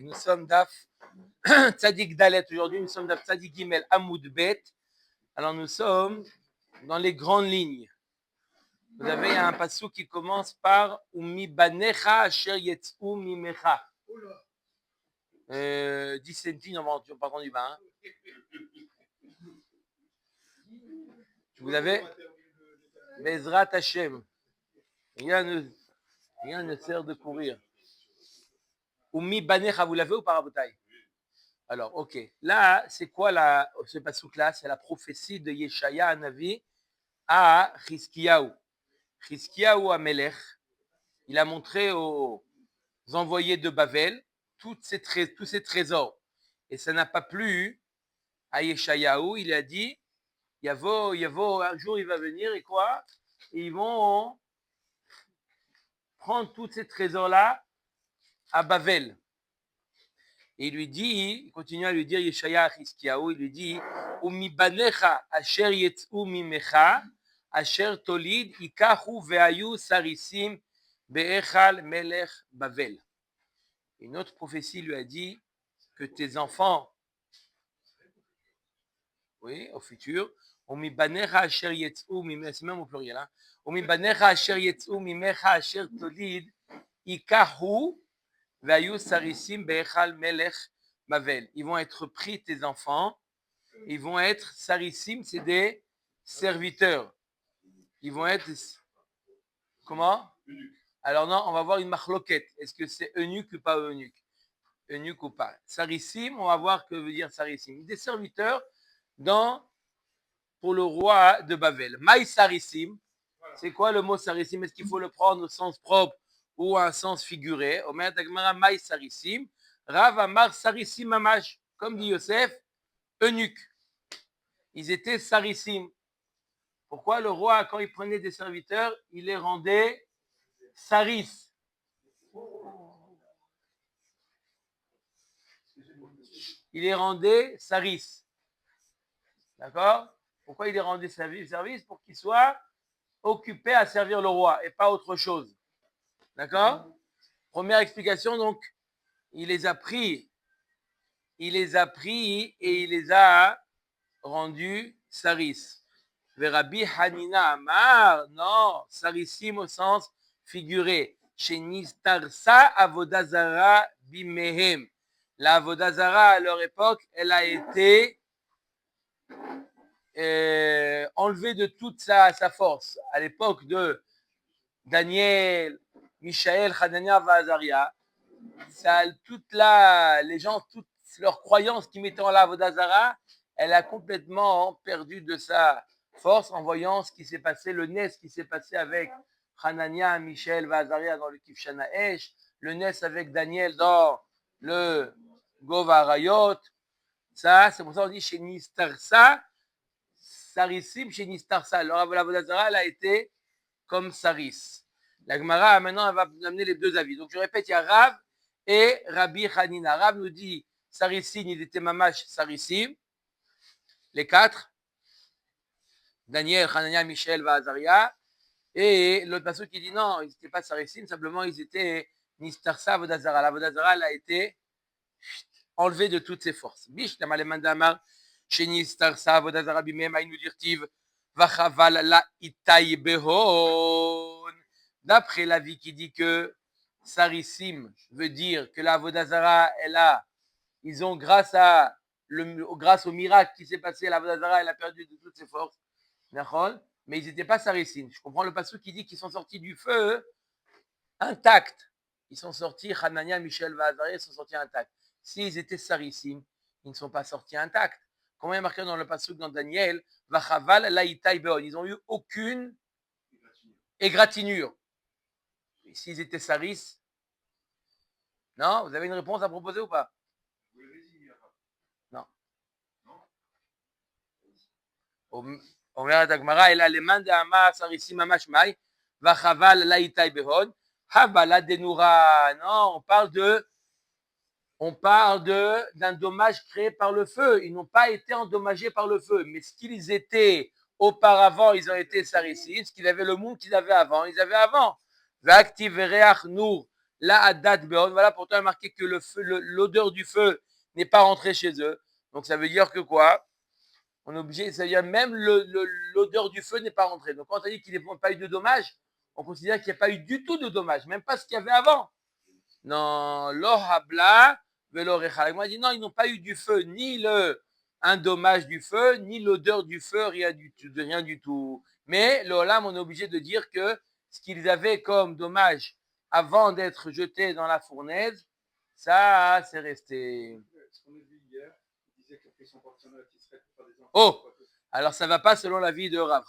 Nous sommes Daf Tzadik Dalet aujourd'hui, nous sommes Daf Tzadik Gimel Amoud Bet. Alors nous sommes dans les grandes lignes. Vous avez un passou qui commence par Umi Banecha Asher Yetz'u Mimecha. 10 centimes, non, tu n'as pas entendu bas. Hein. Vous avez Bezrat Hashem. Rien ne sert de courir. Umi Banecha, vous l'avez ou pas, Rabotai? Alors, ok. Là, c'est quoi ce passouk-là? C'est la prophétie de Yeshaya Hanavi à Chizkiyahu. Chizkiyahu Amelech, il a montré aux envoyés de Bavel tous ces trésors. Et ça n'a pas plu à Yeshayahu. Il a dit, Yavo, un jour il va venir et quoi? Et ils vont prendre tous ces trésors-là à Bavel. Et il continue à lui dire, Yeshaya à Chizkiyahu, il lui dit, Umi banecha asher yetz'u mimecha, asher tolid ikachu ve'ayu sarisim be'echal melech Bavel. Une autre prophétie lui a dit que tes enfants, oui, au futur, Umi banecha asher yetz'u mimecha, c'est même au pluriel, hein, Umi banecha asher yetz'u mimecha asher tolid ikachu ve'ayu sarisim be'echal melech Bavel. Ils vont être pris, tes enfants, ils vont être sarissim, c'est des serviteurs. Ils vont être, comment? Alors non, on va voir une marloquette. Est-ce que c'est eunuque ou pas eunuque? Eunuque ou pas? Sarissim, on va voir que veut dire sarissim. Des serviteurs pour le roi de Bavel. Maï sarissim, c'est quoi le mot sarissim? Est-ce qu'il faut le prendre au sens propre ou un sens figuré? Omer Dagmara Maï sarissim. Rav Amar sarissim mamash. Comme dit Yosef, eunuque. Ils étaient sarissim. Pourquoi le roi, quand il prenait des serviteurs, il les rendait saris? Il les rendait saris. D'accord? Pourquoi il les rendait service? Pour qu'ils soient occupés à servir le roi et pas autre chose. D'accord? Première explication, donc, il les a pris et il les a rendus saris. Rabbi Hanina Amar, non, sarissim au sens figuré. Chez Nistarsa Avodazara Bimehem. La Avodazara à leur époque, elle a été enlevée de toute sa force. À l'époque de Daniel, Michaël, Hanania, Azaria, les gens, toutes leurs croyances qui mettaient en la Avodazara, elle a complètement perdu de sa force en voyant ce qui s'est passé, le Nes qui s'est passé avec Hanania, Michel, Vazaria dans le Kivshana Esh, le Nes avec Daniel dans le Gova Rayot. Ça, c'est pour ça qu'on dit chez Nistarsa, Sarissim chez Nistarsa. Alors la Vodazara, elle a été comme Saris. La Gemara, maintenant, elle va nous amener les deux avis. Donc je répète, il y a Rav et Rabbi Hanina. Rav nous dit Sarissim, il était mamash Sarissim. Les quatre. Daniel, Hanania, Michel, Vazaria. Et l'autre passage qui dit non, ils n'étaient pas Sarissim, simplement ils étaient Nistarsa, Vodazara. La Vodazara, elle a été enlevée de toutes ses forces. Bish, la malemandamar, chez Nistarsa, Vodazara, bimem, aïnou dirtiv, vachaval la itaï behon. D'après l'avis qui dit que Sarissim veut dire que la Vodazara, ils ont grâce au miracle qui s'est passé, la Vodazara, elle a perdu de toutes ses forces. Mais ils n'étaient pas Sarissim. Je comprends le passage qui dit qu'ils sont sortis du feu intacts. Ils sont sortis, Hanania, Michel, Vazaria, ils sont sortis intacts. S'ils étaient Sarissim, ils ne sont pas sortis intacts. Comment il y a marqué dans le passage dans Daniel, Vachaval, Laïtaï Beon. Ils n'ont eu aucune égratignure. Et s'ils étaient Saris, non? Vous avez une réponse à proposer ou pas? Non. אומרת הגמרא, אלא למאן דאמר סריסים ממש מאי, וחבל לאיתי בהון, הבלה דנורה. Non, on parle d'un dommage créé par le feu. Ils n'ont pas été endommagés par le feu, mais ce qu'ils étaient auparavant, ils ont été sarissim. Ce qu'ils avaient, le monde qu'ils avaient avant, ils avaient avant. V'activ vereach nour la Hadat Beon. Voilà, pourtant, il a marqué que l'odeur du feu n'est pas rentrée chez eux. Donc, ça veut dire que quoi? On est obligé, c'est-à-dire même l'odeur du feu n'est pas rentrée. Donc, quand on dit qu'il n'y a pas eu de dommages, on considère qu'il n'y a pas eu du tout de dommages, même pas ce qu'il y avait avant. Non, l'ohabla, velorechal. Moi, dit non, ils n'ont pas eu du feu, ni un dommage du feu, ni l'odeur du feu, rien du tout. Mais l'olam, on est obligé de dire que ce qu'ils avaient comme dommage avant d'être jetés dans la fournaise, ça, c'est resté. Ce qu'on a vu hier, il disait qu'après ils sont partis en Eretz Israël pour faire des enfants. Oh, alors ça ne va pas selon l'avis de Rav.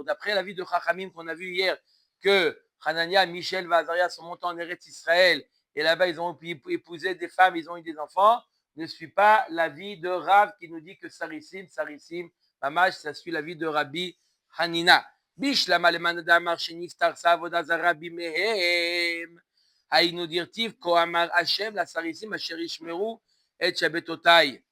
D'après l'avis de Chachamim qu'on a vu hier, que Hanania, Michel, Vazaria sont montés en Eretz Israël et là-bas ils ont épousé des femmes, ils ont eu des enfants, ne suit pas l'avis de Rav qui nous dit que Sarissim, Mamash, ça suit l'avis de Rabbi Hanina. Bishlama le manadamar sheniftar savodazara bimehem. Haïnu dirtiv koamar Hashem la Sarissim asher ishmeru et shabetotai.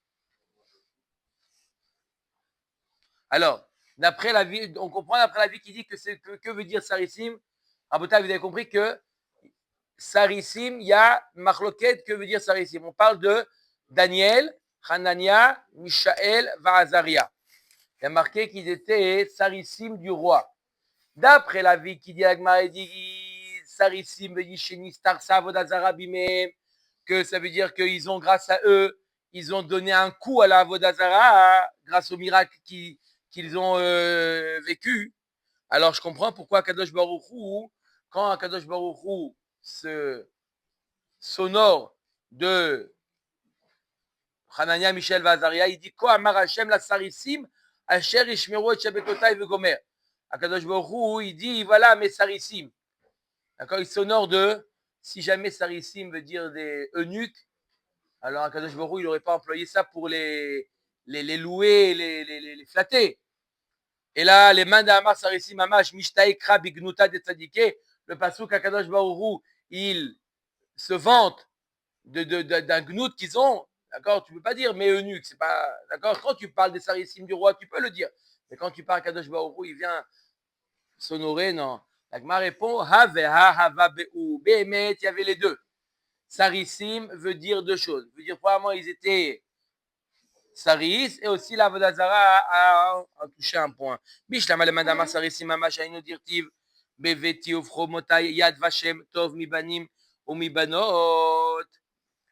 Alors, d'après la vie, on comprend d'après la vie qui dit que veut dire Sarissim. Rabota, vous avez compris que Sarissim, il y a Machloket, que veut dire Sarissim. On parle de Daniel, Hanania, Mishaël, Vahazaria. Il y a marqué qu'ils étaient Sarissim du roi. D'après la vie qui dit Agmar, dit Sarissim, que ça veut dire qu'ils ont, grâce à eux, ils ont donné un coup à la Vodazara grâce au miracle qu'ils ont vécu. Alors je comprends pourquoi Kadosh Baruch Hu, quand Kadosh Baruch Hu se sonore de Hanania, Michel, Vazaria, il dit quoi Amar Hashem la Sarissim, Asher Ishmeru et Shabetotai Vegomer. Kadosh Baruch Hu, il dit voilà mes Sarissim. D'accord, il sonore de si jamais Sarissim veut dire des eunuques, alors Kadosh Baruch Hu, il n'aurait pas employé ça pour les louer, les flatter. Et là, les mains d'Amar Sarissim Mamash, Mishtaï Kra Bignuta de Tzadike, le pasouk à Kadosh Baruch Hu, il se vante d'un gnout qu'ils ont. D'accord, tu ne peux pas dire mais eunuque, c'est pas. D'accord, quand tu parles des Sarissim du roi, tu peux le dire. Mais quand tu parles à Kadosh Baruch Hu, il vient s'honorer, non. La Gemara répond Have ha hava be'u. Behemet, il y avait les deux. Sarissim veut dire deux choses. Veut dire, probablement, ils étaient Saris et aussi la Vodazara a touché un point. Bishlama le madama Sarissim Amashainu dirtiv Beveti Ufromotai Yad Vashem Tov Mibanim ou Mibanot.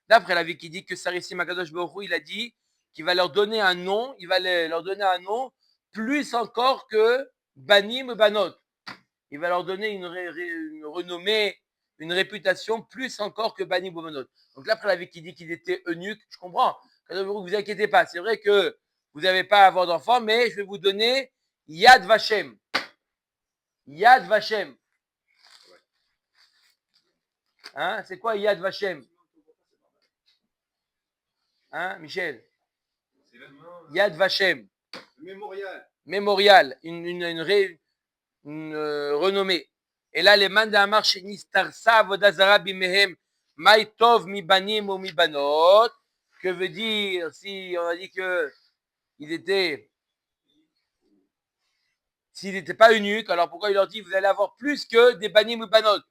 D'après la vie qui dit que Sarissim Akadosh Baruch Hu, il a dit qu'il va leur donner un nom, il va leur donner un nom plus encore que Banim ou Banot. Il va leur donner une renommée, une réputation plus encore que Banim ou Banot. Donc là, après la vie qui dit qu'ils étaient eunuques, je comprends. Ne vous inquiétez pas, c'est vrai que vous n'avez pas à avoir d'enfants, mais je vais vous donner Yad Vashem. Yad Vashem. Hein, c'est quoi Yad Vashem? Hein, Michel? Yad Vashem. Mémorial. Une renommée. Et là, les mains d'un marché Nistarsa Vodazara Bimehem Maïtov Mibanim ou Mibanot. Que veut dire si on a dit que s'ils n'étaient pas eunuques, alors pourquoi il leur dit vous allez avoir plus que des banim ou banot?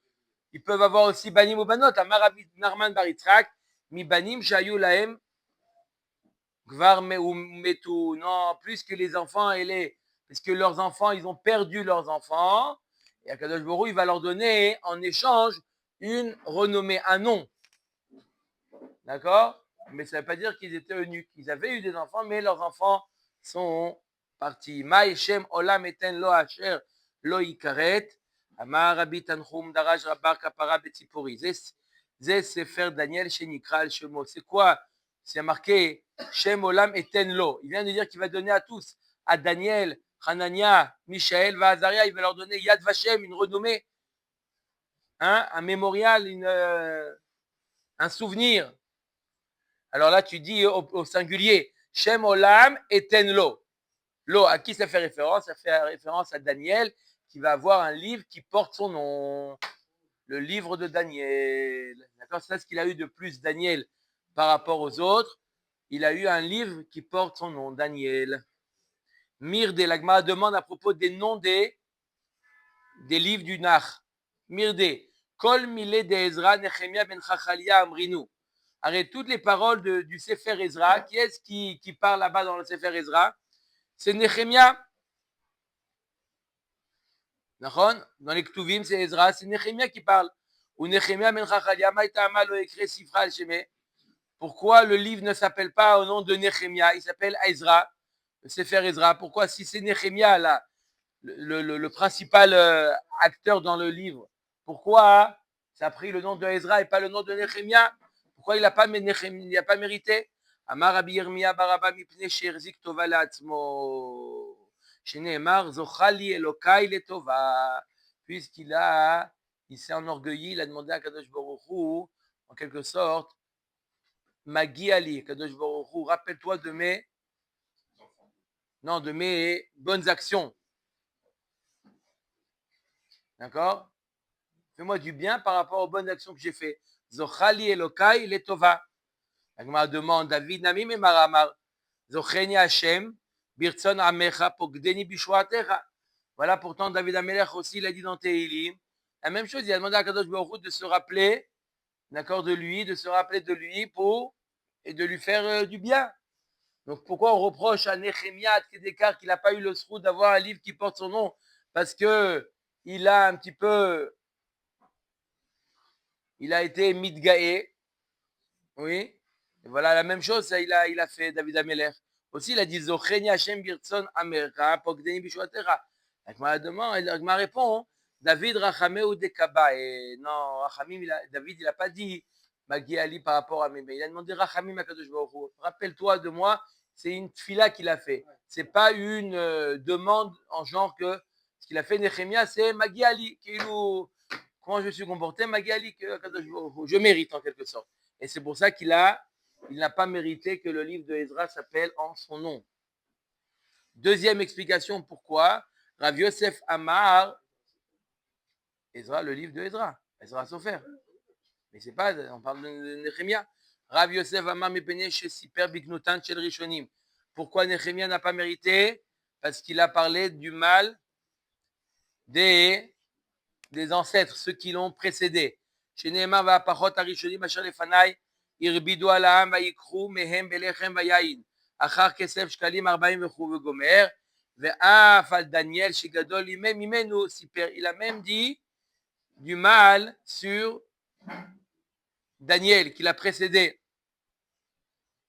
Ils peuvent avoir aussi banim ou banot. Amaravit Narman Baritzrak, mi banim shayu lahem gvar metu. Non, plus que les enfants parce que leurs enfants, ils ont perdu leurs enfants. Et Akadosh Baruch Hu, il va leur donner en échange une renommée, un nom. D'accord? Mais ça ne veut pas dire qu'ils étaient eunuques. Ils avaient eu des enfants, mais leurs enfants sont partis. Maïshem olam eten lo asher lo ikaret. Amar Rabbi Tanchum daraj rabar kapara betzipori. Zé sefer Daniel shenikra al shemo. C'est quoi? C'est marqué Shem olam eten lo. Il vient de dire qu'il va donner à tous. À Daniel, Hanania, Mishaël, Vahazaria, il va leur donner Yad Vashem, une renommée. Hein? Un mémorial, un souvenir. Alors là, tu dis au singulier, Shem Olam eten lo. Lo, à qui ça fait référence? Ça fait référence à Daniel, qui va avoir un livre qui porte son nom. Le livre de Daniel. D'accord? C'est ce qu'il a eu de plus, Daniel, par rapport aux autres. Il a eu un livre qui porte son nom, Daniel. Mirde, l'Agma demande à propos des noms des livres du Nach. Mirde, Kol mile de Ezra, Nehemia ben Chachalia amrinu. Arrête toutes les paroles du Sefer Ezra. Qui est-ce qui parle là-bas dans le Sefer Ezra? C'est Nehemia. Dans les Ktuvim, c'est Ezra, c'est Nehemia qui parle. Ou Nehemia ben Chachalia, Maïtama lo écrit Sifra al-Shemé. Pourquoi le livre ne s'appelle pas au nom de Nehemia? Il s'appelle Ezra, le Sefer Ezra. Pourquoi, si c'est Nehemia là, le principal acteur dans le livre, pourquoi ça a pris le nom de Ezra et pas le nom de Nehemia? Pourquoi il n'a pas mérité? Amar Rabbi Yirmiyah baraba mipnei she'erzik tova la'atzmo. Shene'emar zochali Elokai letova. Puisqu'il s'est enorgueilli, il a demandé à Kadosh Baruch Hu, en quelque sorte, Magi Ali, Kadosh Baruch Hu, rappelle-toi de mes bonnes actions. D'accord? Fais-moi du bien par rapport aux bonnes actions que j'ai fait. Zochali Elokai letova. La Gemara demande, David Nami Maramar, Zocheni Hashem, Birtzon Amecha, Pogdeni Bishwatecha. Voilà, pourtant, David Amelech aussi, il a dit dans Tehilim, la même chose, il a demandé à Kadosh Baruch Hu de se rappeler, d'accord, de lui et de lui faire du bien. Donc, pourquoi on reproche à Nehemia Tzedekar qu'il n'a pas eu le sroud d'avoir un livre qui porte son nom? Parce que il a été mitgaé, oui. Et voilà, la même chose, ça, il a fait David Amelech. Aussi, il a dit Zocheni Hashem Birtzon Amerka, Pogdeni Bishwatecha. La Gemara répond, David Rachameu Dekaba. Et non, David, il n'a pas dit Magi Ali par rapport à Mémé. Il a demandé Rachamim à Kadosh Baruch Hu. Rappelle-toi de moi, c'est une tfila qu'il a fait. C'est pas une demande en genre que ce qu'il a fait Nehemia, c'est Magi Ali. Comment je me suis comporté, Magi Ali, que Kadosh Baruch Hu. Je mérite en quelque sorte. Et c'est pour ça qu'il n'a pas mérité que le livre de Ezra s'appelle en son nom. Deuxième explication pourquoi. Rav Yosef Amar, Ezra, le livre de Ezra Sofer. Mais c'est pas, on parle de Nehemia. Rav Yosef Amar Mepene chez Siper Bignotan Shel Rishonim. Pourquoi Nehemia n'a pas mérité? Parce qu'il a parlé du mal des ancêtres, ceux qui l'ont précédé. Chez Nehemar va Pachot Arishonim Asher Lefanai, Irbidu Alaam Vaikru Mehem Belechem Vayain. Achar Kesef Shkalim 40 Vechou Vegomer. Ve'af al Daniel Shigadol Mimenu Siper. Il a même dit du mal sur Daniel qui l'a précédé.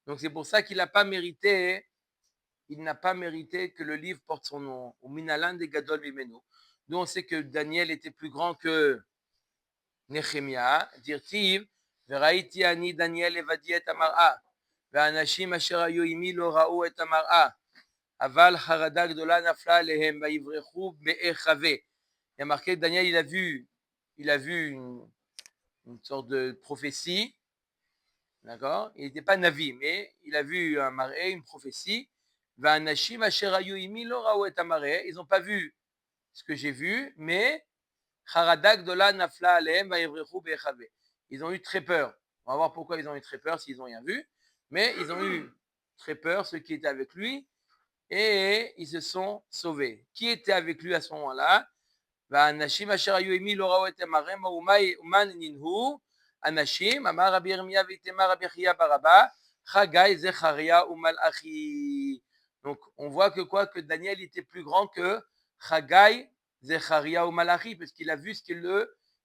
Donc c'est pour ça qu'il n'a pas mérité. Il n'a pas mérité que le livre porte son nom. Au Minalan de Gadol Mimenu. Nous on sait que Daniel était plus grand que Nehemia. Dirtiv Veraiti ani Daniel evadi et amara. Ve'anashim asher hayu imi lo ra'u et amara. Aval harada gdola nafla lehem vaivrechu be'echave. Il y a marqué Daniel, il a vu une sorte de prophétie, d'accord? Il n'était pas navi, mais il a vu un marée, une prophétie. Va'anashim asher hayu imi lo ra'u et amara. Ils n'ont pas vu ce que j'ai vu, mais harada gdola nafla lehem vaivrechu be'echave. Ils ont eu très peur. On va voir pourquoi ils ont eu très peur s'ils n'ont rien vu, mais ils ont eu très peur ceux qui étaient avec lui. Et ils se sont sauvés. Qui était avec lui à ce moment-là? Anashim asher hayu imi lo ra'u et amarem uman ninhu. Anashim amar Rabbi Yirmiyah v'itema Rabbi Chia baraba Chagai Zecharia u'Malachi. Donc on voit que Daniel était plus grand que Chagai, Zecharia ou Malachi, parce qu'il a vu ce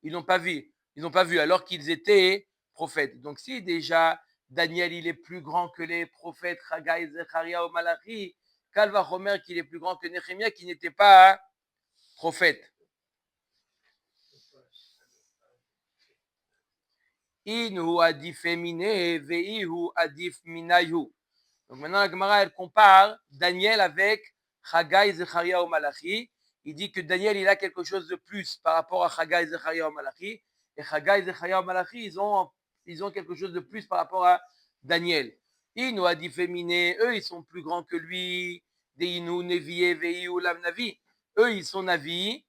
ils n'ont pas vu. Ils n'ont pas vu alors qu'ils étaient prophètes. Donc si déjà Daniel il est plus grand que les prophètes Chagai, Zecharia ou Malachi, Kalva Homer qu'il est plus grand que Nehemia qui n'était pas prophète. Inhu adif mine veihu adif minayu. Donc maintenant la Gemara elle compare Daniel avec Chagai, Zecharia ou Malachi. Il dit que Daniel il a quelque chose de plus par rapport à Chagai, Zecharia ou Malachi. Et Chagai, Zecharia ou Malachi ils ont quelque chose de plus par rapport à Daniel. Inhu adif mine, eux ils sont plus grands que lui. Deinu, Nevié, Veihu, Lav Navi. Eux, ils sont Navi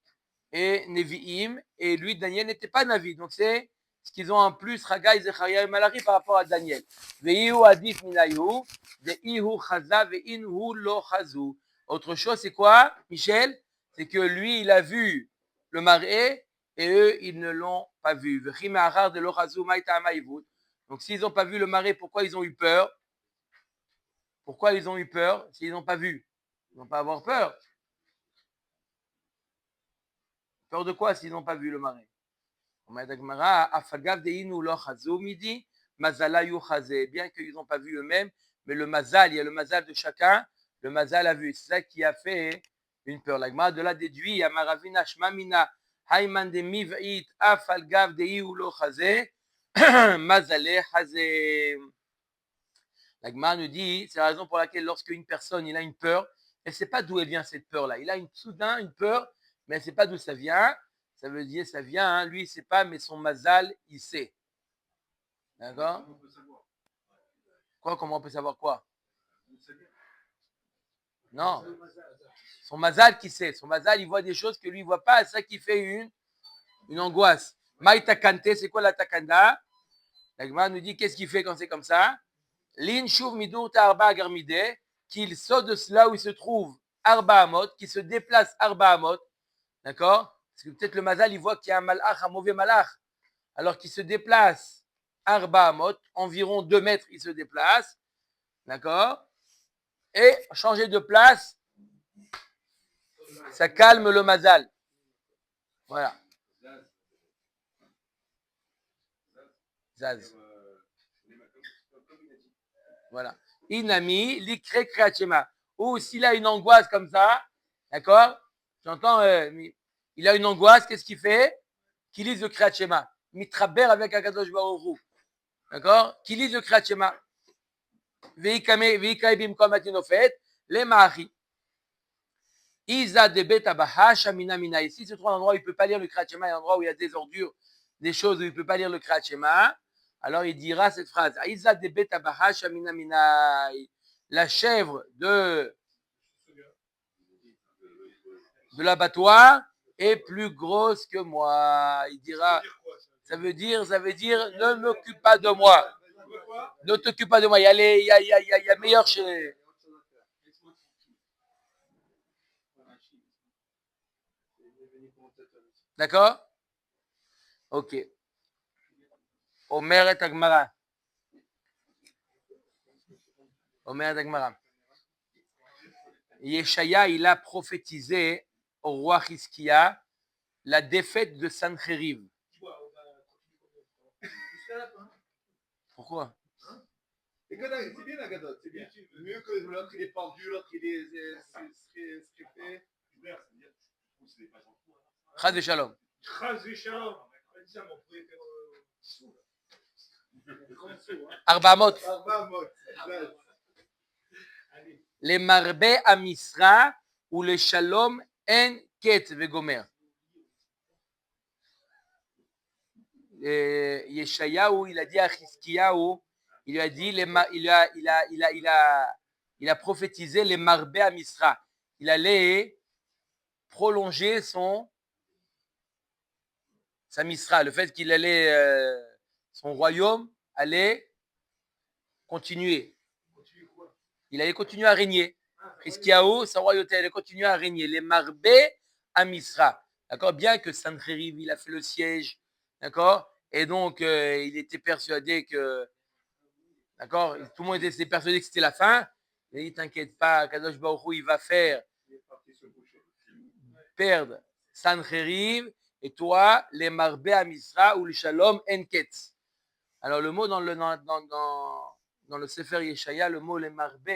et Nevi'im. Et lui, Daniel, n'était pas Navi. Donc, c'est ce qu'ils ont en plus, Chagai, Zecharia et Malachi par rapport à Daniel. Veihu, Adif, Minayu. Veihu, Chaza, Veinhu, Lo, Chazu. Autre chose, c'est quoi, Michel? C'est que lui, il a vu le marée et eux, ils ne l'ont pas pas vu. Vechim ha'achar de lo chazu ma ta'ama ivut. Donc s'ils n'ont pas vu le marée, pourquoi ils ont eu peur? Pourquoi ils ont eu peur s'ils n'ont pas vu? Ils n'ont pas à avoir peur. Peur de quoi s'ils n'ont pas vu le marée? Bien qu'ils n'ont pas vu eux-mêmes, mais le mazal, il y a le mazal de chacun, le mazal a vu. C'est ça qui a fait une peur. La Gemara de là déduit, Amaravina Shmamina, Hayman de Miv'it, Afalgav de Iulo Chazé, Mazale Chazé. La Gemara nous dit, c'est la raison pour laquelle lorsqu'une personne il a une peur, elle ne sait pas d'où elle vient cette peur-là. Il a soudain une peur, mais elle ne sait pas d'où ça vient. Ça veut dire, ça vient, hein. Lui, il ne sait pas, mais son mazal, il sait. D'accord? Quoi? Comment on peut savoir quoi? Non. Son mazal qui sait. Son mazal, il voit des choses que lui, il ne voit pas. C'est ça qui fait une angoisse. Maï takante, c'est quoi la takanda? La Gemara nous dit, qu'est-ce qu'il fait quand c'est comme ça? Lin shuv midur arba agarmide, qu'il saute de cela où il se trouve arba amot, qui se déplace arba amot. D'accord? Parce que peut-être le mazal, il voit qu'il y a un malach, un mauvais malach. Alors qu'il se déplace arba amot, environ 2 mètres, il se déplace. D'accord? Et changer de place, ça calme le mazal. Voilà. Zaz. Voilà. Inami, likre kreachema. Ou s'il a une angoisse comme ça, d'accord? J'entends, il a une angoisse, qu'est-ce qu'il fait? Qu'il lise le kreachema. Mitraber avec Akadosh Baruch Hu. D'accord? Qu'il lise le kreachema. Veikame bimkom atinofet, les mahi. Isa de betabaha shamina mina. Ici, il se trouve un endroit où il ne peut pas lire le kreachema, un endroit où il y a des ordures, des choses où il ne peut pas lire le kreachema. Alors il dira cette phrase. Isa de betabaha shamina mina. La chèvre de l'abattoir est plus grosse que moi. Il dira, ça veut dire, ne m'occupe pas de moi. Ne t'occupe pas de moi. Il y a meilleur chez. D'accord? Ok. Omer et Agmara. Omer et Agmara. Yeshaya, il a prophétisé au roi Hizkia la défaite de Sancheriv. Pourquoi? C'est bien la gadote, c'est bien. Mieux que l'autre il est pendu, l'autre il est strippé. Chaz de Shalom. Arbaamot. Les marbe à Misra ou les Shalom en ket vegomer. Yeshayahu, il a dit à Chizkiyahu, il lui a dit, il a prophétisé les marbe à Misra. Il allait prolonger sa Misra, le fait qu'il allait, son royaume allait continuer. Il allait continuer à régner. Chizkiyahu, sa royauté allait continuer à régner. Les marbe à Misra. D'accord? Bien que Sancheriv, il a fait le siège. D'accord? Et donc, il était persuadé que. D'accord? Tout le monde était persuadé que c'était la fin. Il a dit, t'inquiète pas, Kadosh Baruch Hu, il va faire perdre Sancheriv. Et toi, les marbe à Misra ou le Shalom Enket. Alors, le mot dans le Sefer Yeshaya, le mot les marbe,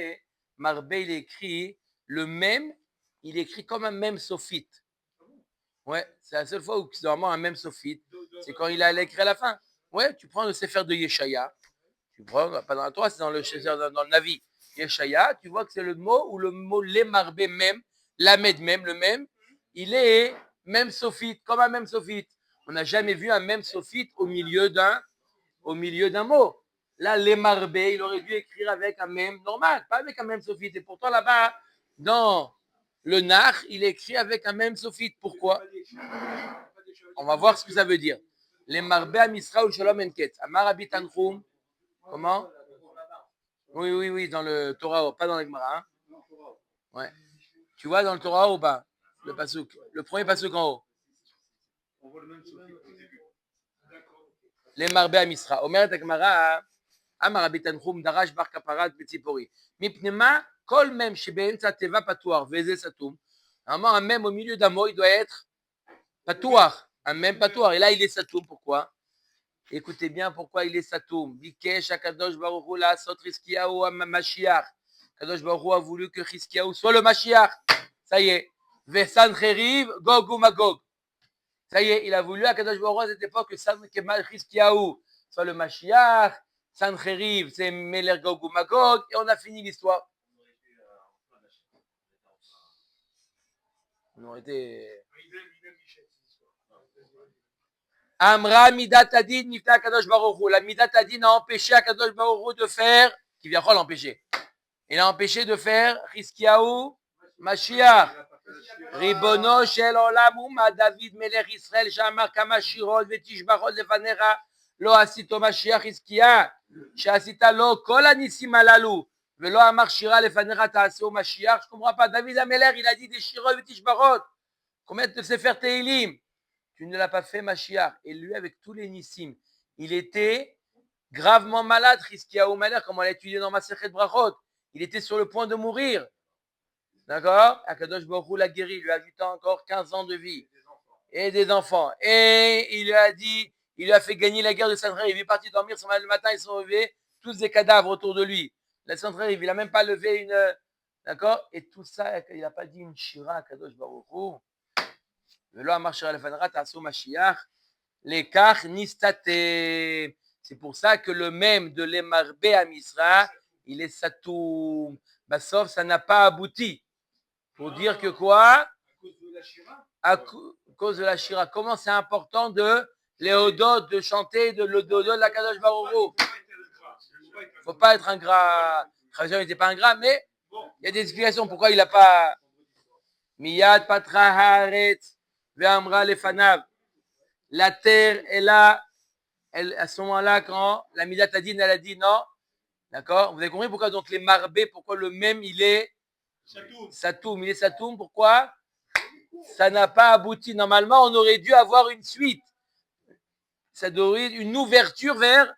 il est écrit le même, il est écrit comme un même sophite. Ouais, c'est la seule fois où c'est vraiment un même sophite. C'est quand il a écrit à la fin. Ouais, tu prends le Sefer de Yeshaya, tu prends, pas dans la Torah, c'est dans le Navi. Yeshaya, tu vois que c'est le mot où le mot les marbe même, l'amed même, le même, il est même sophite, comme un même sophite. On n'a jamais vu un même sophite au milieu d'un mot. Là, les marbe, il aurait dû écrire avec un même normal, pas avec un même sophite. Et pourtant, là-bas, dans le Nach, il écrit avec un même sophite. Pourquoi? On va voir ce que ça veut dire. Les marbe à Misra ou Shalom Enket. Amar Rabbi Tanchum. Comment? Oui, dans le Torah, pas dans le Gemara. Hein? Ouais. Tu vois dans le Torah ou pas? Le pasuk. Le premier pasuk en haut. On voit le même sophite au début. les marbé à Misra. Omer et Agmara, Amar Rabbi Tanchum, Darash bar Kaparat Betzipori. Mipnema, kol mem sheben teva patuar, veze satum. Normalement, un même au milieu d'un mot, il doit être patuar. Un même patuar. Et là, il est satum. Pourquoi? Écoutez bien pourquoi il est satum. Bikesh Akadosh Baruch Hu la sot Hiskiyahu Mashiach. Akadosh Baruch Hu a voulu que Hiskiyahu soit le Mashiach. Ça y est. Vesancheriv Gog ou Magog. Ça y est, il a voulu à Kadosh Baruch Hu à cette époque que Hiskiyahu soit le Mashiach. Sancheriv, c'est Meler Gog ou Magog. Et on a fini l'histoire. On aurait été. Amra Midat Adin Nifta Kadosh Baruch Hu. La Midat Adin a empêché à Kadosh Baruch Hu de faire. Qui vient l'empêcher. Il a empêché de faire Hiskiyahu Mashiach. Ribono shel olam uma David melech Israël shamar kama shirot vetishbarot lefanecha lo asito Mashiach Hiskiya sheasita lo kol hanisim halalu velo amar shira lefanecha ta'aseu Mashiach. Je comprends pas. David Ameler, il a dit des shirot vetishbarot. Combien de Sefer Tehilim? Tu ne l'as pas fait Mashiach. Et lui, avec tous les nissim, il était gravement malade, Hiskiyahu Melech, comme on l'a étudié dans Masechet Brachot. Il était sur le point de mourir. D'accord? Akadosh Baruch Hu l'a guéri, il lui a ajouté encore 15 ans de vie. Et des enfants. Et il lui a dit, il lui a fait gagner la guerre de Sancheriv. Il est parti dormir, le matin, ils sont levés, tous des cadavres autour de lui. La Sancheriv, il n'a même pas levé une. D'accord? Et tout ça, il n'a pas dit une shira à Kadosh Baruch Hu. Velo amar shira lefanera ta'aseu Mashiach. Lekach nistate. C'est pour ça que le même de l'Emarbé à Misra, il est satoum. Bah, sauf ça n'a pas abouti. Pour dire que quoi? À cause de la shira. Comment c'est important de l'éodot, de chanter de l'ododo de la Kadosh Baruch Hu. Faut pas être ingrat. Chavion n'était pas ingrat, mais il y a des explications pourquoi il n'a pas. Miyad patra haaretz ve'amra lefanav. La terre est là. Elle, à ce moment-là, quand la Midat Adin, elle a dit non. D'accord? Vous avez compris pourquoi donc les marbés, pourquoi le même il est Satoum. Il est Satoum, pourquoi? Ça n'a pas abouti. Normalement, on aurait dû avoir une suite. Ça devrait être une ouverture vers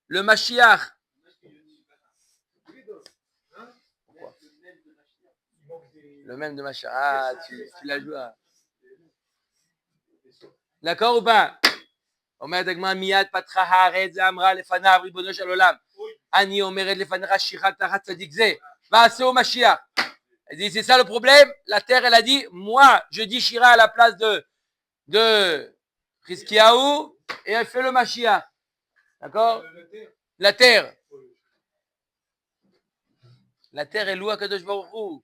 le Mashiach. Pourquoi? Le même de Mashiach. Ah, tu l'as joué. D'accord ou pas? אומרת הגמרא מיד פתחה הארץ ואמרה לפניו ריבונו של עולם אני אומרת לפניך שירה תחת צדיק זה ועשהו משיח. Elle dit c'est ça le problème. La terre elle a dit moi je dis Shira à la place de Hiskiyahu et elle fait le Mashiach. D'accord? La terre est louée à Kadosh Baruch Hu.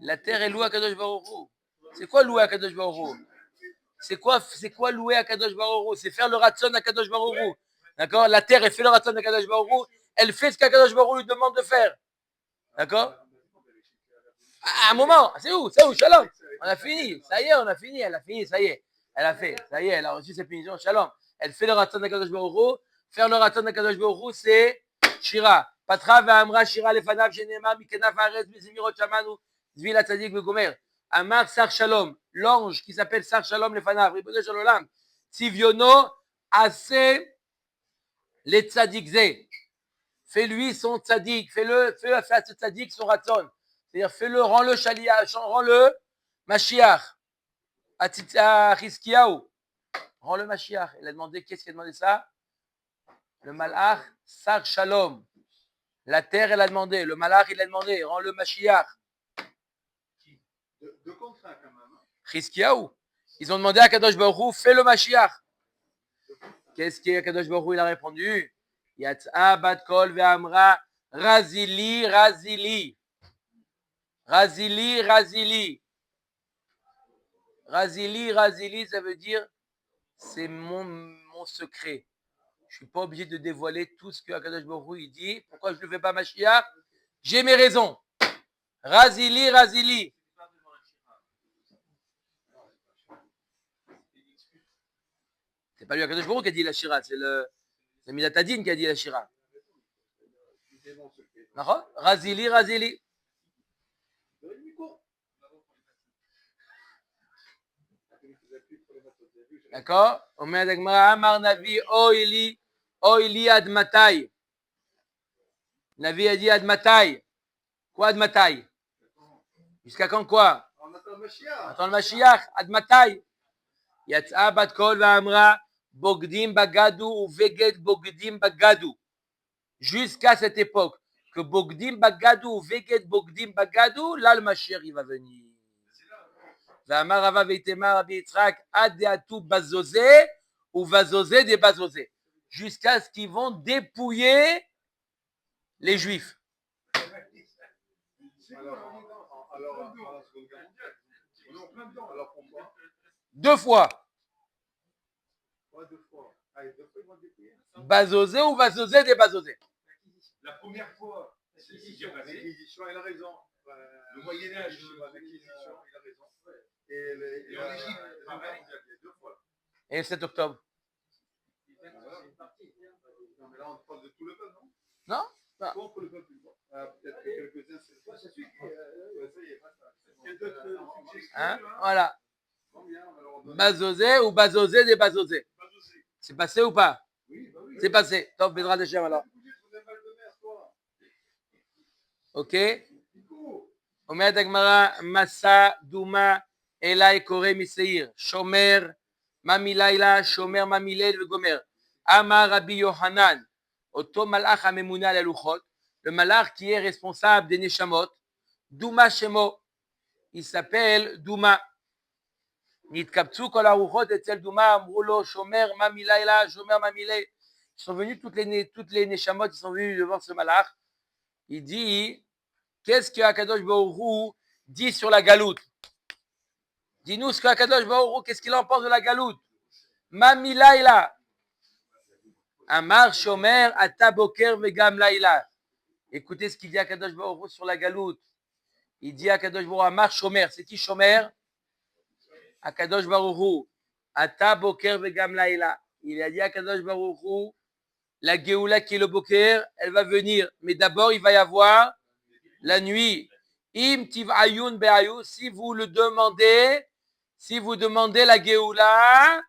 La terre est louée à Kadosh Baruch Hu. C'est quoi louer à Kadosh Baruch Hu? C'est quoi louer à Kadosh Baruch Hu? C'est faire le ratson à Kadosh Baruch Hu. D'accord? La terre, elle fait le ratson à Kadosh Baruch Hu. Elle fait ce qu'Akadosh Baruch Hu lui demande de faire. D'accord? À un moment, c'est où, Shalom. On a fini. Ça y est, on a fini. Elle a fini, ça y est. Elle a fait. Ça y est, elle a reçu ses punitions. Shalom. Elle fait le ratson à Kadosh Baruch Hu. Faire le ratson à Kadosh Baruch Hu, c'est Shira. Patra ve'amra Shira lefanav shenema mikenaf haaretz mizimirot shamanu zvi la tzadik vegomer. Amar Sar Shalom, l'ange qui s'appelle Sar Shalom Lefanav, Ribono Shel Olam, Tzivyono Ase le Tzadik Ze. Fais-lui son tzadik, fais-le à ce tzadik son ratzon. C'est-à-dire, fais-le, rends-le Shalia, rends-le Mashiach, à Hiskiyahu. Rends-le Mashiach. Il a demandé, qu'est-ce qu'il a demandé ça? Le Malach Sar Shalom. La terre, elle a demandé. Le Malach, il a demandé, rends-le Mashiach. De contrat quand même. Hiskiyahu. Ils ont demandé à Kadosh Baruch Hu, fais le Mashiach. Qu'est-ce que Kadosh Baruch Hu il a répondu? Yatsa bat kol ve'amra razili, razili. Razili, razili. Razili, razili, ça veut dire c'est mon secret. Je ne suis pas obligé de dévoiler tout ce que Kadosh Baruch Hu il dit. Pourquoi je ne le fais pas Mashiach? J'ai mes raisons. Razili, razili. C'est pas lui Akadosh Baruch Hu qui a dit la Shira, c'est le Midat Adin qui a dit la Shira. Razili, razili. D'accord? Omer Dagmara, Amar Navi, Oili Admatai. Navi a dit Admatai. Quoi Admatai? Jusqu'à quand quoi? On attend le Mashiach. Attends le Mashiach. Admatai. Yatsa bat kol va'amra bogdim bagadu ou veget bogdim bagadu. Jusqu'à cette époque que bogdim bagadu ou veget bogdim bagadu, là le Mashiach il va venir. Va'amar Rava veitema Rabbi Yitzhak adeatu bazozé ou vazozé des bazozé. Jusqu'à ce qu'ils vont dépouiller les Juifs. Alors, pendant la Seconde Guerre mondiale, on est en plein dedans. Alors pourquoi? 2 fois. Pas 2 fois. Allez, 2 fois, ils vont le dépouiller. Bazozé ou vazozé des bazozé. La première fois, c'est bien passé. L'Inquisition, il a raison. Le Moyen-Âge, l'Inquisition, il a raison. Et en Égypte, la pareil. Seconde Guerre mondiale, il y a 2 fois. Et le 7 octobre. Non, mais là, on parle de tout le peuple, non? Non? Contre le peuple. Peut-être que quelques-uns, c'est ça. Ça suffit. Ça y est, pas ça. Il y a d'autres suggestions. Hein? Voilà. Combien? Alors, on donne- Bazozé ou bazozé des bazozé. C'est passé ou pas? Oui, bah oui. C'est passé. Top, Bédra de Shem alors. Ok? Omer Dagmara, Massa, Douma, Elai, Kore, Miseir, Shomer, Mamilaila, Shomer, Mamilel, Gomer. Amar Rabbi Yohanan, Oto Malach Amemuna la Luchot, le malach qui est responsable des Neshamot, Douma Shemo, il s'appelle Douma. Nitkaptsu kol aruchot etzel Douma, Amrulo, Shomer, Mamilaila, Shomer, Mamilel. Ils sont venus, toutes les Neshamot, ils sont venus devant ce malach. Il dit, qu'est-ce que Akadosh Baruch Hu dit sur la galoute? Dis-nous ce que Akadosh Baruch Hu, qu'est-ce qu'il en pense de la galoute? Mami Laila. Amar Shomer Ata Boker Vegam Laila. Écoutez ce qu'il dit Akadosh Baruch Hu sur la galoute. Il dit Akadosh Baruch Hu, Amar Shomer. C'est qui Shomer? Akadosh Baruch Hu. Ata Boker Vegam Laila. Il a dit Akadosh Baruch Hu, la Géoula qui est le Boker, elle va venir. Mais d'abord, il va y avoir la nuit. Im tiv'ayun be'ayu, si vous demandez la Géoula,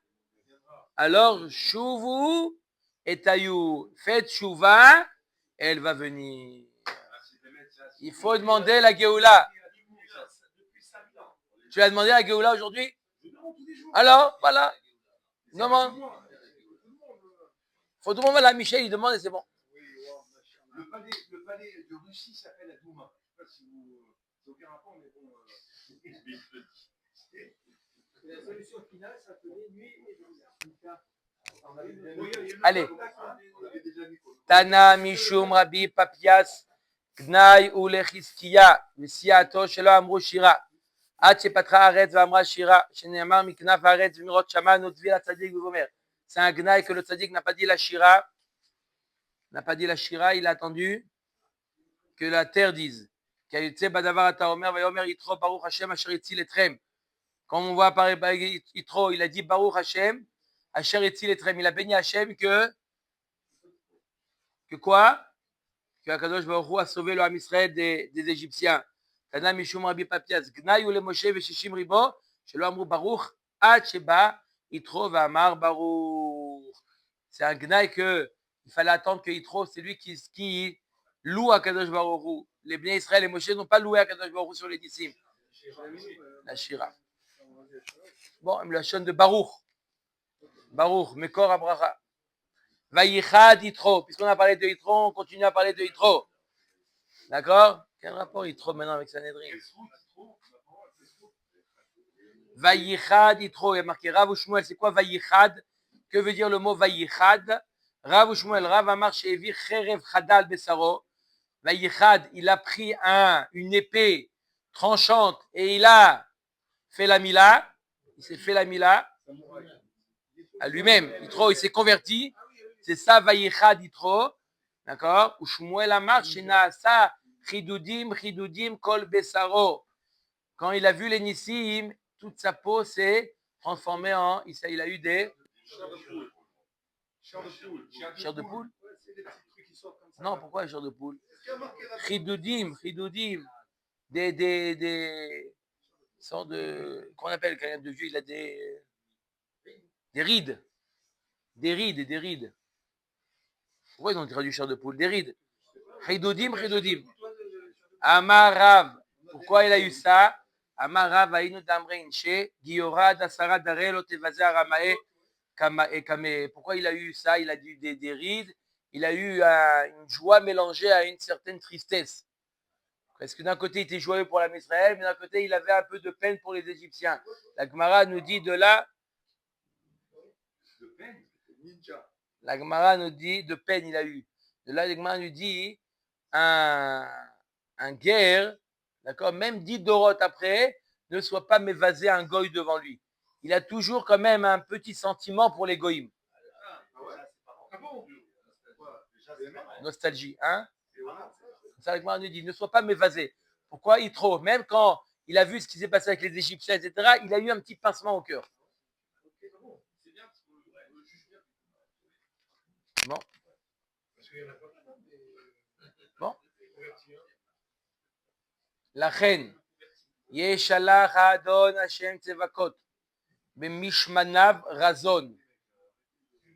alors shuvu et ayu, faites shuva, elle va venir. Il faut demander la Géoula. Tu as demandé la Géoula aujourd'hui? Alors, voilà. Demande. Faut demander à la Michel, il demande et c'est bon. Le palais de Russie s'appelle la Douma. Je ne sais pas si vous. C'est aucun rapport, mais bon. La solution finale s'appelait nuit et jour. Allez. Tana Mishum Rabbi Papias Gnai Ulechizkiya Mesiato Shelo Amru Shira Ad Shepatra Aretz Vamra Shira Sheneamar Miknaf Aretz Vmirot Shama Notvila Tzadik Vuvomer. C'est un Gnai que le Tzadik n'a pas dit la Shira. N'a pas dit la Shira, il a attendu que la terre dise. Quand on voit apparaître Yitro, il a dit Baruch Hashem, Asher Etzil Etrem. Il a béni Hashem que quoi? Que Akadosh Baruch Hu a sauvé le Ham Israël des Égyptiens. Tana Mishum Rabbi Papias, Gnai ou le Moshe Veshishim Ribo, Shelo Amru Baruch, Ad Sheba, Yitro Vamar Baruch. C'est un Gnai que il fallait attendre que Yitro, c'est lui qui loue Akadosh Baruch Hu. Les Bnei Israël et Moshe n'ont pas loué Akadosh Baruch Hu sur les disciples. La Shira. Bon, la chaîne de Baruch. Baruch, Mekor Abraha. Vayichad Yitro. Puisqu'on a parlé de Yitro, on continue à parler de Yitro. D'accord? Quel rapport Yitro maintenant avec Sanhedrin? Vayichad Yitro. Il y a marqué Rav Shmuel. C'est quoi Vayichad? Que veut dire le mot Vayichad? Rav Shmuel, Rav Amar Shevi Cherev Chadal Besaro. Vayichad, il a pris une épée tranchante et il a fait la mila. Il s'est fait la mila à lui-même. Yitro, il s'est converti. C'est ça, Vayichad Yitro. D'accord? Ou Shmuel Amar Shenaasa Chidudim Kol Besaro. Quand il a vu les Nissim, toute sa peau s'est transformée en. Il a eu des. Chair de poule? Non, pourquoi chair de poule? Chidudim. Des sortes de. Qu'on appelle quand il y a de vieux, il a des. Des rides. Des rides. Pourquoi ils ont traduit chair de poule? Des rides. Chidodim. Amarav. Pourquoi il a eu ça? Amarav aïnu damrein she Giora dasara darelo tevaze aramae kame. Pourquoi il a eu ça? Il a eu des rides. Il a eu une joie mélangée à une certaine tristesse. Parce que d'un côté, il était joyeux pour l'âme Israël, mais d'un côté, il avait un peu de peine pour les Égyptiens. La Gemara nous dit de là. De peine, ninja. La Gemara nous dit de peine il a eu. De là, la Gemara nous dit un guerre, d'accord, même 10 dorotes après, ne soit pas mévasé un goy devant lui. Il a toujours quand même un petit sentiment pour les goïms. Ah ouais? Ah bon? Nostalgie, hein? Ça, la Gemara nous dit, ne sois pas mévasé. Pourquoi il trouve? Même quand il a vu ce qui s'est passé avec les Égyptiens, etc., il a eu un petit pincement au cœur. Bon. Bon. La reine. Yeshalach Adon Hashem Tzevakot. Bemishmanav Razon.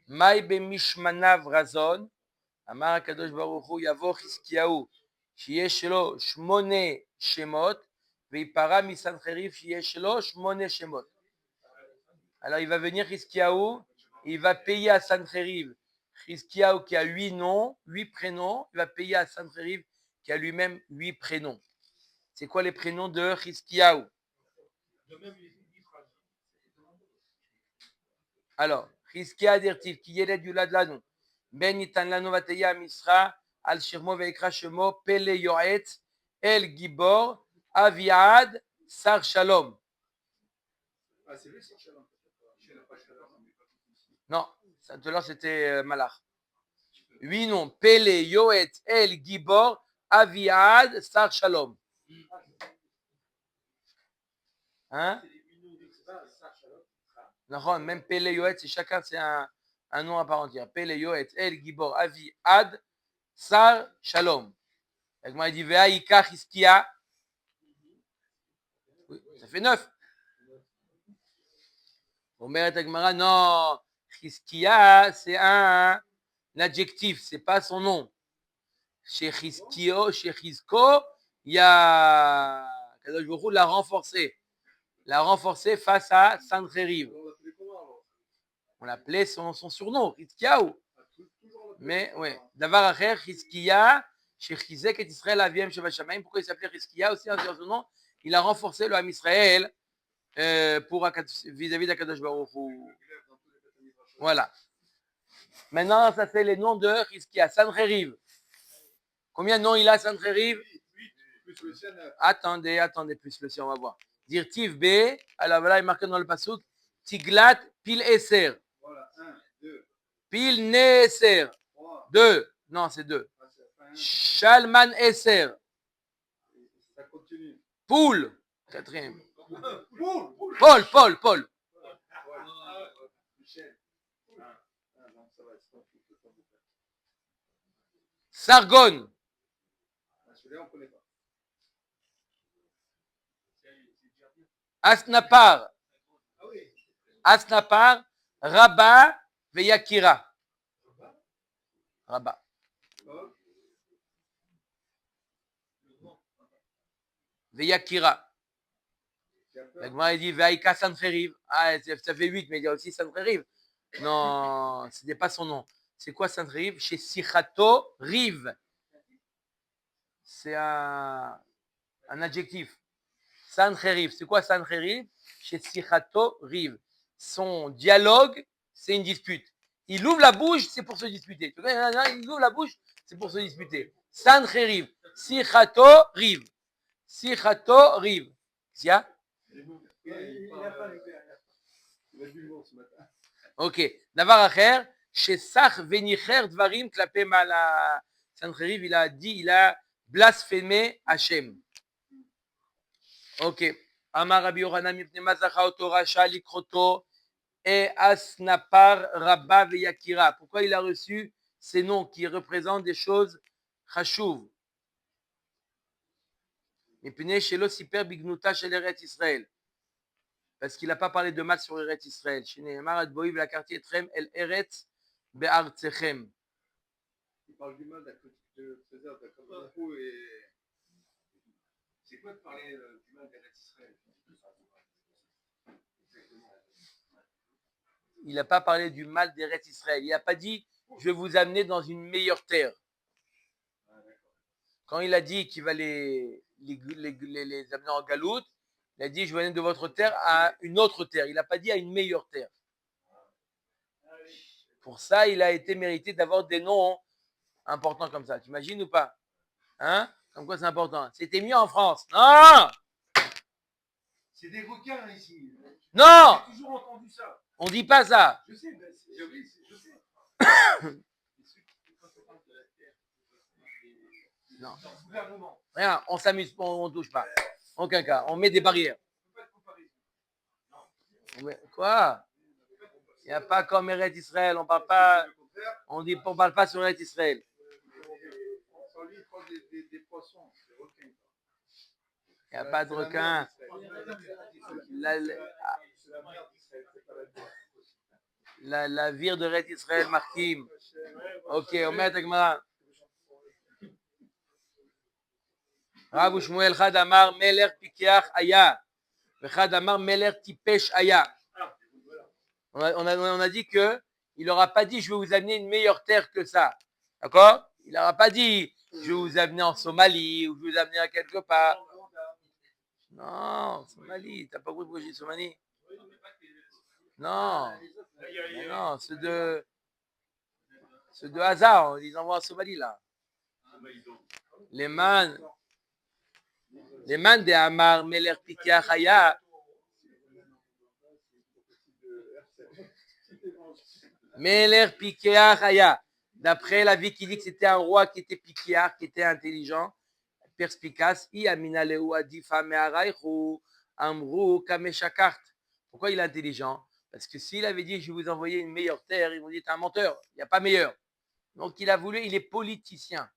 Mai Bemishmanav Razon. Amar Kadosh Baruch Hu Yavo Chizkiyahu. Sheyesh lo Shmone Shemot. Veipara Misancheriv Sheyesh lo Shmone Shemot. Alors il va venir Chizkiyahu. Il va payer à Sancheriv. Chizkiyahu qui a 8 noms, 8 prénoms. Il va payer à Sancheriv qui a lui-même 8 prénoms. C'est quoi les prénoms de Chizkiyahu? Alors, Chizkiyahu dirtiv qui yeled yulad lanu ben yitan lanu vateya misra al shirmo veikra shemo pele yoetz el gibor aviad sar shalom. Ah, c'est lui, c'est Shalom. Non, ça tout à l'heure c'était Malach. 8 noms. Pele yoetz el gibor aviad sar shalom. Hein? Non, même Pele Yoetz, c'est chacun c'est un nom à part entière. Pele Yoetz, El Gibor, Avi, Ad, Sar, Shalom. Il dit Veaïka, Chizkiya. Oui, ça fait 9. Omer Agmara, non, Chizkiya, c'est un adjectif, c'est pas son nom. Chez Chizkiyo, chez Chizko, il y a Kadosh Baruch Hu l'a renforcé face à Sancheriv. On l'appelait son surnom, Chizkiyahu. Mais ouais, Davar Acher, Chizkiya, chez Chizek et Israël Aviem Shevashamayim. Pourquoi il s'appelait Chizkiya aussi en son nom? Il a renforcé le Ham Israël vis-à-vis d'Akadosh Baruch Hu. Voilà. Maintenant, ça c'est les noms de Chizkiya. Sancheriv. Combien de noms il a, Sancheriv? Attendez, plus le sien, on va voir. Dirtiv B, alors voilà, il est marqué dans le pasuk, Tiglat Pil Eser. Voilà, 1, 2, Pil Neser. 3. 2. Non, c'est 2. Shalman Eser. Ça continue. Poul. 4e. Paul. Paul. Michel. Non, ça va, Sargon. celui-là, on ne connaît pas. Asnapar. Ah oui. Asnapar. Rabba. Veyakira. Rabba. Veyakira. La Gemara dit Veaïka Sancheriv. Ah, ça fait 8, mais il y a aussi Sancheriv. Non, ce n'est pas son nom. C'est quoi Sancheriv? Chez Sichato Riv. C'est un adjectif. Sancheriv. C'est quoi Sancheriv? Chez Sichato Riv. Son dialogue, c'est une dispute. Il ouvre la bouche, c'est pour se disputer. Il ouvre la bouche, c'est pour se disputer. Sancheriv. Sichato Riv. Sichato Riv. Sia? Il n'a pas le père. Il a bu le ce matin. Ok. Davar Acher, chez Sach Venicher Dvarim Klapé Mala Sancheriv, il a blasphémé Hachem. Ok. Amar Rabbi Yochanan Mipnei Mazacha Oto Rasha Likroto et Asnapar Rabba Veyakira. Pourquoi il a reçu ces noms qui représentent des choses chashuv? Mipnei Shelo Siper Bignuta Shel Eretz Israël. Parce qu'il n'a pas parlé de mal sur Eretz Israël. Chez Nehemar ad Boïv, la quartier Trem, El Eretz, Be'artechem. Il parle du mal de César, de et. C'est quoi de parler du mal d'Eretz Israël? Il n'a pas parlé du mal d'Eretz Israël. Il n'a pas dit je vais vous amener dans une meilleure terre. Quand il a dit qu'il va les amener en Galoute, il a dit je vais aller de votre terre à une autre terre. Il n'a pas dit à une meilleure terre. Pour ça, il a été mérité d'avoir des noms importants comme ça. Tu imagines ou pas? Hein? Comme quoi c'est important. C'était mieux en France. Non! C'est des requins ici. Non! J'ai toujours entendu ça. On dit pas ça. Je sais, mais je sais. Non. Dans le gouvernement. Rien, on s'amuse, on ne touche pas. Aucun cas. On met des barrières. Pas de comparaison. Quoi? Il n'y a pas comme Eretz Israël. On parle pas. On parle pas sur Eretz Israël. Sans lui, il prend des poissons, des requins. Il n'y a pas de requin. La vire de Eretz Israël, Markim. Ok, on met avec moi. Rav Shmuel Chad Amar Meler Pikeach Aya. Chad Amar Meler Tipesh Aya. On a dit que il n'aura pas dit je vais vous amener une meilleure terre que ça. D'accord? Il n'aura pas dit je vais vous amener en Somalie ou je vais vous amener à quelque part. Non, Somalie, t'as pas compris pourquoi j'ai dit Somalie? Non, non, ceux de hasard, on les envoie en Somalie là. Les man de Amar Meler Pikeach Aya. Meler Pikeach Aya. D'après la vie qui dit que c'était un roi qui était piquéar, qui était intelligent, perspicace. Pourquoi il est intelligent? Parce que s'il avait dit je vais vous envoyer une meilleure terre, ils vont dire t'es un menteur, il n'y a pas meilleur. Donc il a voulu, il est politicien.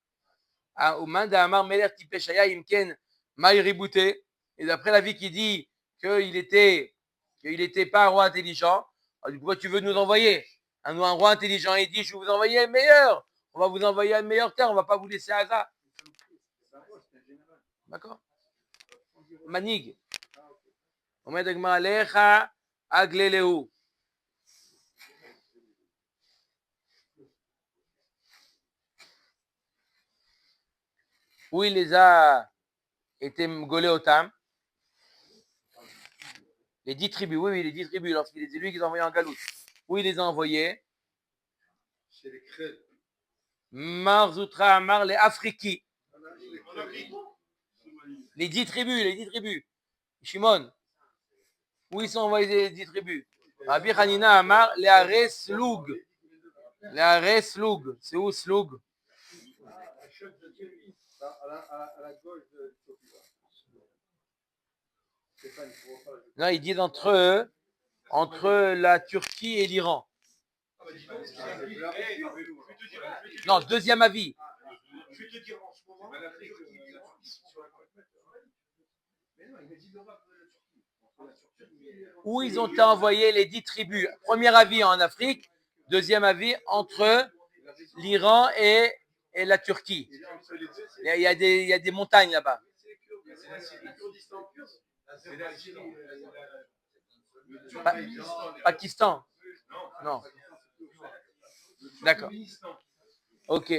Au main d'Amar Meler Tipeshaya Imken Maïribouté. Et d'après la vie qui dit qu'il était pas un roi intelligent, pourquoi tu veux nous envoyer? Un roi intelligent, il dit je vais vous envoyer un meilleur. On va vous envoyer une meilleure terre, on ne va pas vous laisser à ça. D'accord? Manig. Omed Agmar Alecha Agleleu. Où il les a été golés au tam. Les 10 tribus, oui, les 10 tribus, lorsqu'il est lui qui les a envoyés en Galoute. Où il les a envoyés? Chez les crêles. Marzoutra Amar les Afriki. Les 10 tribus. Shimon. Où ils sont envoyés les 10 tribus? Rabbi Hanina Amar les Ares Sloug. Les Ares Sloug. C'est où Sloug? À la gauche de Non, il dit entre la Turquie et l'Iran. Non, deuxième avis. Je vais te dire en ce moment. Où ils ont été envoyés les 10 tribus. Premier avis en Afrique, deuxième avis entre l'Iran et la Turquie. Il y a des montagnes là-bas. Pakistan. Non. D'accord. Ok.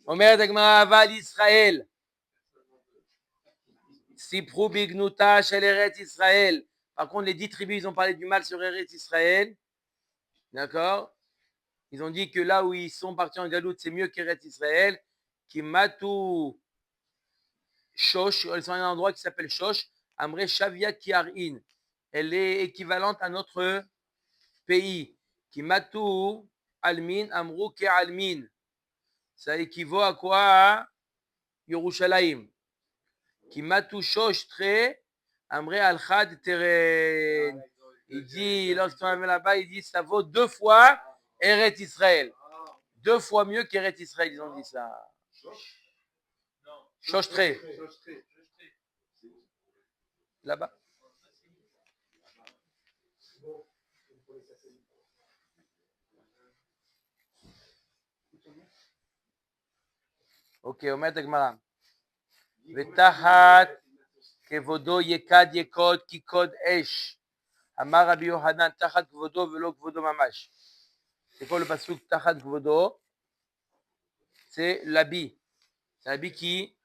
Omer Dagmara Aval Israël. Sipru Bignuta Shel Eretz Israël. Par contre, les 10 tribus, ils ont parlé du mal sur Eretz Israël. D'accord? Ils ont dit que là où ils sont partis en Galoute, c'est mieux qu'Eretz Israël. Qui matou Shosh. Ils sont à un endroit qui s'appelle Shosh. Amre Shavia Kiarin. Elle est équivalente à notre pays. Qui matou Almin Amrou Ke Almin. Ça équivaut à quoi? À Yerushalayim. Qui matou Shosh Tre Amre Al-Khad Teren. Il dit, lorsqu'on est là-bas, il dit ça vaut 2 fois Eretz Israël. 2 fois mieux qu'Eretz Israël, ils ont dit ça. Shosh Tre. Là-bas. Ok, אומרת הגמרא. ותחת כבודו יקד יקוד כי קוד אש. אמר רבי יוחנן תחת כבודו ולא כבודו ממש. C'est quoi le pasuk tachat kvodo? C'est l'habit. C'est l'habit qui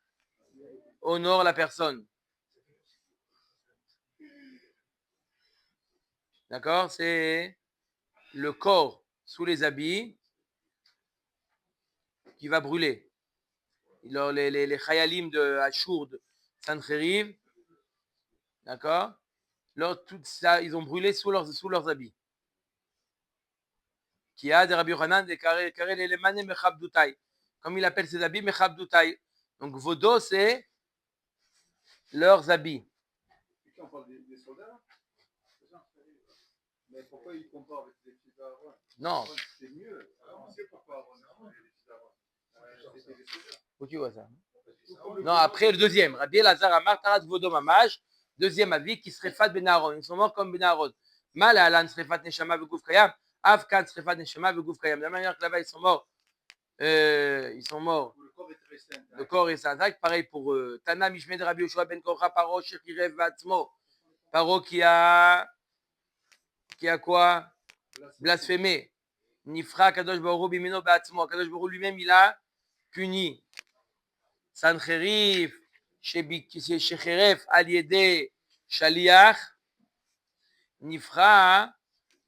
honore la personne. D'accord? C'est le corps sous les habits qui va brûler. Les chayalim de Ashur, de Sancheriv, d'accord? Tout ça, ils ont brûlé sous leurs habits. Qui a des Rabbi Yochanan, des carrés les manes mechabdutai. Comme il appelle ses habits, mechabdutai. Donc, vodo, c'est leurs habits. Et quand on parle des soldats, c'est ça. Mais pourquoi ils comparent avec les fils d'Aaron? Non. C'est mieux. Alors, on sait pourquoi Aaron a les fils d'Aaron. C'était des soldats. Où tu vois ça? Non, après le deuxième. Rabbi Elazar Amar Tarat Vodo Mamash. Deuxième avis qui serait Fat Ben Aaron. Ils sont morts comme Ben Aaron. Mal Alan Srefat Neshama Vegouf Kayam. Afkan Srefat Neshama Vegouf Kayam. De la manière que là-bas ils sont morts. Ils sont morts. Le corps est saint. Pareil pour Tana Mishmed Rabbi Yoshua Ben Korcha Paro Shechirev Vatzmo. Paro qui a quoi? Blasphémé. Nifra Kadosh Baruch Bimeno Batzmo. Kadosh Baruch lui-même il a puni. Sancherif, Shecheref, Aliede, Shaliach, Nifra,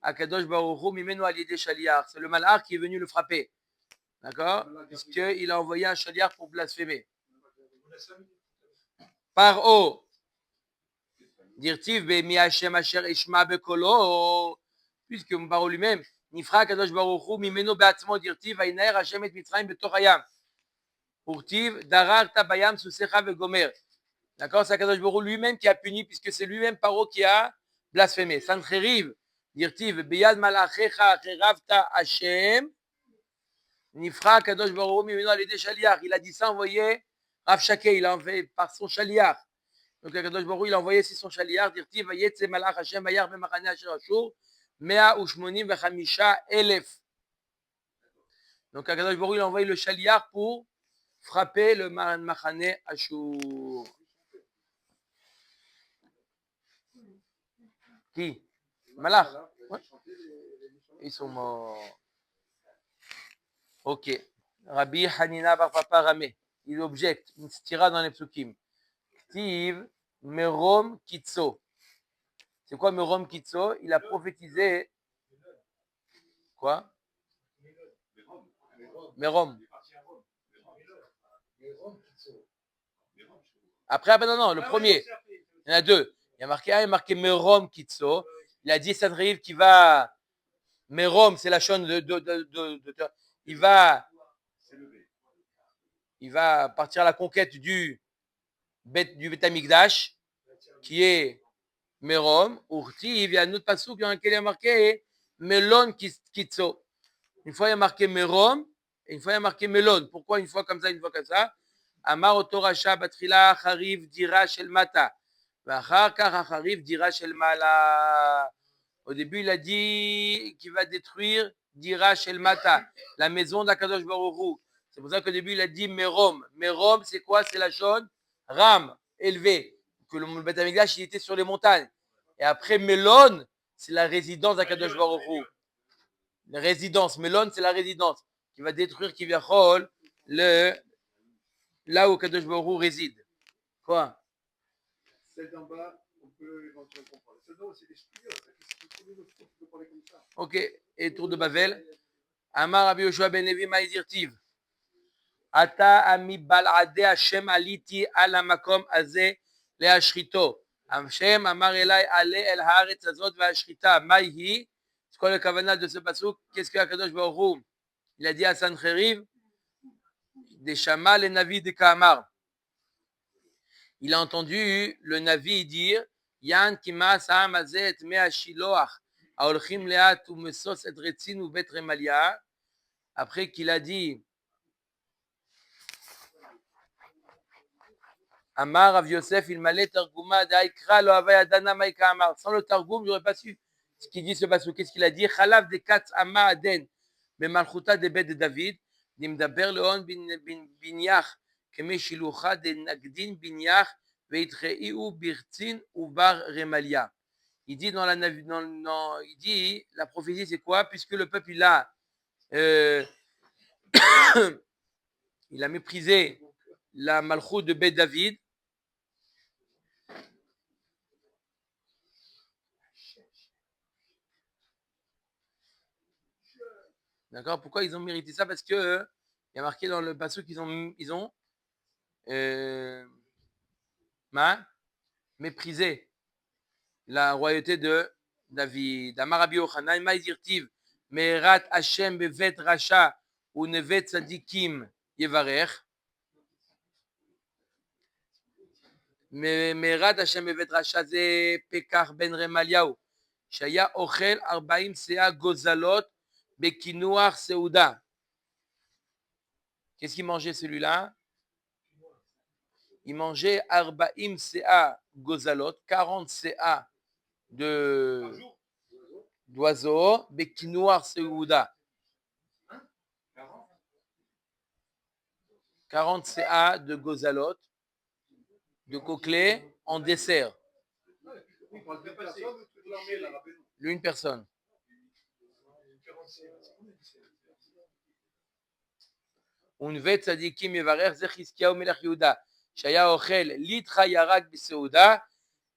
Akadosh Baruchu, Mimeno Aliede Shaliach. C'est le malach qui est venu le frapper. D'accord? Puisqu'il a envoyé un Shaliach pour blasphémer. Par O, Dirtiv, Bemi Hashem Asher Ishma Bekolo, puisque Paro lui-même, Nifra, Akadosh Baruchu, Mimeno Beatzmo, Dirtiv, Ainaer Hashem et Mitzrayim Betochayam. Urtiv, Darar, Tabayam, Susecha, Vegomer. D'accord? C'est Akadosh Baruch lui-même qui a puni, puisque c'est lui-même Paro qui a blasphémé. Sancheriv, Dirtiv, Beyad Malachecha, Cheravta Hashem, Nifra, Akadosh Baruch Mimeno Alede Shaliach. Il a dit ça, envoyé Rav Shakeh, il a envoyé par son Shaliach. Donc Akadosh Baruch il a envoyé son Shaliach, Dirtiv, Vayetze Malach Hashem, Vayar Bemachane Asher Ashur, Mea Ushmonim Vechamisha Elef. Donc Akadosh Baruch il a envoyé le Shaliach pour frapper le Machane Ashur. Qui? Malach. Ouais. Ils sont morts. Ok. Rabbi Hanina Bar Papa Ramé. Il objecte une stira dans les psukim. Ktiv Merom Kitso. C'est quoi Merom Kitso? Il a prophétisé. Quoi? Merom. Après, non, le premier. Il y en a deux. Il y a marqué un, il y a marqué Merom Kitso. Il a dit Sancheriv qui va. Merom, c'est la chaîne il va partir à la conquête du Bet Amikdash, qui est Merom. Urti, il y a un autre passouk dans lequel il y a marqué Melon Kitso. Une fois il y a marqué Merom, et une fois il y a marqué Melon. Pourquoi une fois comme ça, une fois comme ça? Amar Otorasha Batrila Harif Dira Shel Mata. Vachar Kach Harif Dira Shel Mala. Au début, il a dit qu'il va détruire Dira Shel Mata, la maison d'Akadosh Baruch Hu. C'est pour ça qu'au début, il a dit Merom. Merom, c'est quoi? C'est la chaîne Ram, élevé. Que le Bet Amikdash, il était sur les montagnes. Et après, Melon, c'est la résidence d'Akadosh Baruch Hu. La résidence. Melon, c'est la résidence qui va détruire Kivyachol, là où Kadosh Baruch Hu réside. Quoi? Celle d'en bas, on peut éventuellement comprendre. Celle d'en haut, c'est des spions. Tu peux parler comme ça. Ok. Et tour de Bavel. Amar Rabbi Yoshua ben Levi Maïdirtiv. Ata ami balade Hashem aliti ala makom azeh leashrito. Hashem amar elai ale el haaretz azot ve'ashrita. Maïhi. C'est quoi le kavanah de ce pasuk? Qu'est-ce que Kadosh Baruch Hu il a dit à Sancheriv? Des Shama les Navi de Kamar. Il a entendu le Navi dire Yan kima sa'am azet mea shiloach aolchim leat u mesos et retzin u bet remalia. Après qu'il a dit Amar Rav Yosef il malait targuma d'Aikra lo havay adana maïka amar. Sans le targum, j'aurais pas su ce qu'il dit ce passage, qu'est-ce qu'il a dit? Chalav de katz ama aden, bemalchuta de bet de David, dimdaber leon binyach, keme shilucha de nagdin binyach, veitreiu birtzin ubar remalia. Il dit il dit, la prophétie c'est quoi? Puisque le peuple il a méprisé la malchoute de Bet David. D'accord? Pourquoi ils ont mérité ça? Parce que il y a marqué dans le passage qu'ils ont méprisé la royauté de David. Amar Rabbi Yochanan, ma yirtiv, merat Hashem bevet rasha ou nevet tzadikim yevarech. merat Hashem bevet rasha ze Pekach ben Remaliahu, shaya ochel 40 sea gozalot bekinuach seuda. Qu'est-ce qu'il mangeait celui-là? Il mangeait 40 CA gozalot, 40 CA d'oiseaux, bekinoir seuda. 40 CA de gozalot, de coquelets en dessert. Une personne. Unvet tzadikim yevarech ze Chizkiyahu melech Yehuda. Shaya ochel litra yarak b'seuda.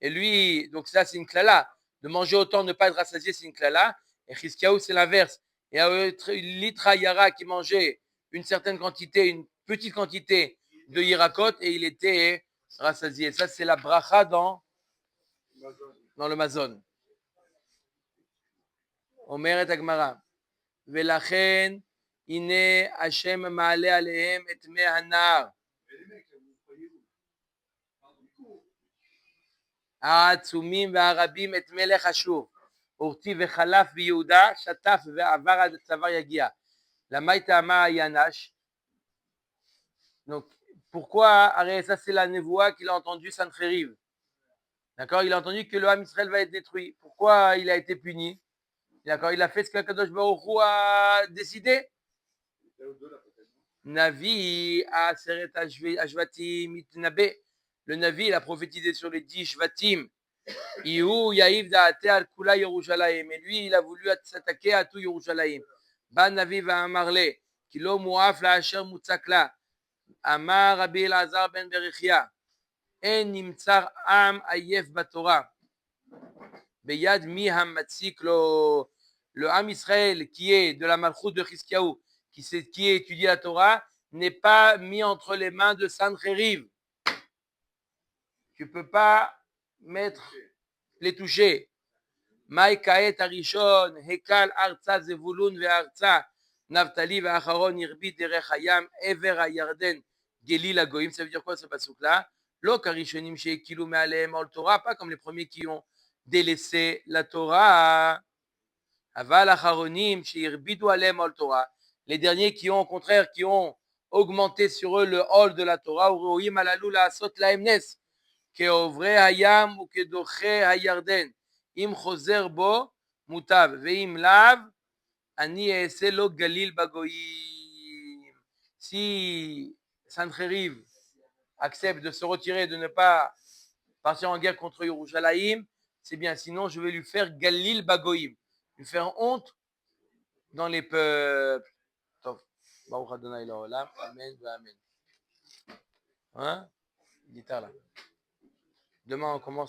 Et lui, donc ça c'est une klala. De manger autant, ne pas être rassasié, c'est une klala. Et Chizkiyahu c'est l'inverse. Et litra yarak qui mangeait une certaine quantité, une petite quantité de yirakot et il était rassasié. Ça c'est la bracha dans le mazon. Omeret Agmara. Velachen Ine Hashem ma'ale alehem et me hanar. העצומים והרבים את מלך אשור, אורתי וחלף ביהודה, שטף ועבר עד הצוואר יגיע. למה התאמה ינש? Donc, pourquoi, ça c'est la névoie qu'il a entendu Sancheriv. D'accord, il a entendu que le Ham Israël va être détruit. Pourquoi il a été puni? D'accord, il a fait ce que Kadosh Baruch Hu a décidé. Navi a Seret Ashvatim Itnabe. Le Navi, il a prophétisé sur les 10 Shvatim. Ihu Yaïv Da'ate al Kula Yerushalayim. Et lui, il a voulu s'attaquer à tout Yerushalayim. Ban Navi va amarle. Kilo Muaf la Asher Mutzakla. Amar Rabbi Elazar ben Berichia. En Nimtzar Am Ayef Batora. Beyad Mi Hamatzik lo. Le Ham Israël qui est de la Malchut de Chizkiyahu, qui étudie la Torah, n'est pas mis entre les mains de Sancheriv. Tu ne peux pas les toucher. Mai kaet arishon, hekal arza zevulun ve'arza, naftali ve'acharon irbit derech hayam, ever hayarden, gelil agoyim. Ça veut dire quoi ce pasuk-là? Lo karishonim shekilu me'alehem al Torah, pas comme les premiers qui ont délaissé la Torah. Aval acharonim sheirbitu alehem al Torah. Les derniers qui ont, au contraire, qui ont augmenté sur eux le hall de la Torah, uroim alalu la'asot lahem nes. כעוברי הים וכדוחי הירדן, אם חוזר בו מוטב, ואם לאו, אני אעשה לו גליל בגויים. Si Sancheriv accepte de se retirer, de ne pas partir en guerre contre Yerushalayim, c'est bien, sinon je vais lui faire Galil Bagoyim, lui faire honte dans les peuples. Baruch Adonai L'Olam, Amen, Amen. Hein? Guitare là. Demain, on commence.